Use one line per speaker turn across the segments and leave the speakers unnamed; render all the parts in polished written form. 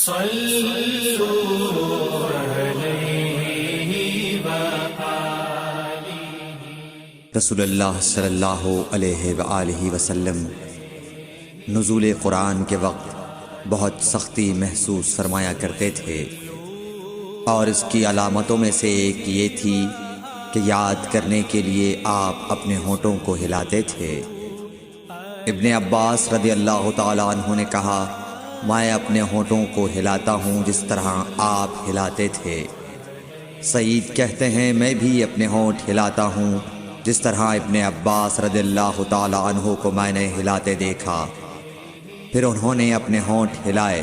رسول اللہ صلی اللہ علیہ وآلہ وسلم نزول قرآن کے وقت بہت سختی محسوس فرمایا کرتے تھے، اور اس کی علامتوں میں سے ایک یہ تھی کہ یاد کرنے کے لیے آپ اپنے ہونٹوں کو ہلاتے تھے۔ ابن عباس رضی اللہ تعالیٰ عنہ نے کہا، میں اپنے ہونٹوں کو ہلاتا ہوں جس طرح آپ ہلاتے تھے۔ سعید کہتے ہیں، میں بھی اپنے ہونٹ ہلاتا ہوں جس طرح ابن عباس رضی اللہ تعالیٰ عنہ کو میں نے ہلاتے دیکھا۔ پھر انہوں نے اپنے ہونٹ ہلائے۔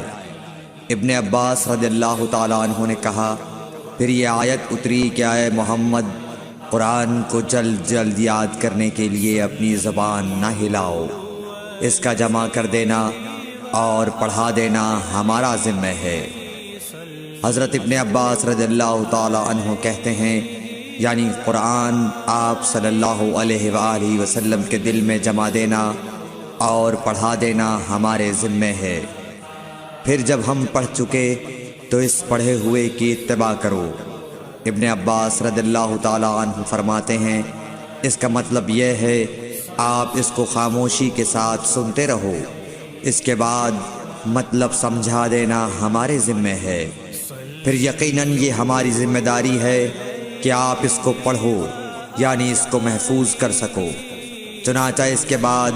ابن عباس رضی اللہ تعالیٰ عنہ نے کہا، پھر یہ آیت اتری کہ اے محمد، قرآن کو جلد جلد یاد کرنے کے لیے اپنی زبان نہ ہلاؤ، اس کا جمع کر دینا اور پڑھا دینا ہمارا ذمہ ہے۔ حضرت ابن عباس رضی اللہ تعالیٰ عنہ کہتے ہیں، یعنی قرآن آپ صلی اللہ علیہ وآلہ وسلم کے دل میں جمع دینا اور پڑھا دینا ہمارے ذمہ ہے۔ پھر جب ہم پڑھ چکے تو اس پڑھے ہوئے کی اتباع کرو۔ ابن عباس رضی اللہ تعالیٰ عنہ فرماتے ہیں، اس کا مطلب یہ ہے آپ اس کو خاموشی کے ساتھ سنتے رہو، اس کے بعد مطلب سمجھا دینا ہمارے ذمہ ہے۔ پھر یقیناً یہ ہماری ذمہ داری ہے کہ آپ اس کو پڑھو، یعنی اس کو محفوظ کر سکو۔ چنانچہ اس کے بعد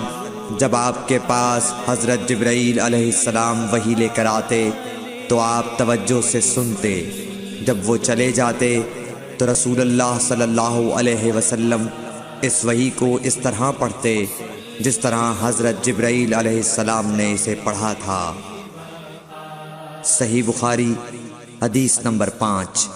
جب آپ کے پاس حضرت جبرائیل علیہ السلام وحی لے کر آتے تو آپ توجہ سے سنتے، جب وہ چلے جاتے تو رسول اللہ صلی اللہ علیہ وسلم اس وحی کو اس طرح پڑھتے جس طرح حضرت جبرائیل علیہ السلام نے اسے پڑھا تھا۔ صحیح بخاری حدیث نمبر 5۔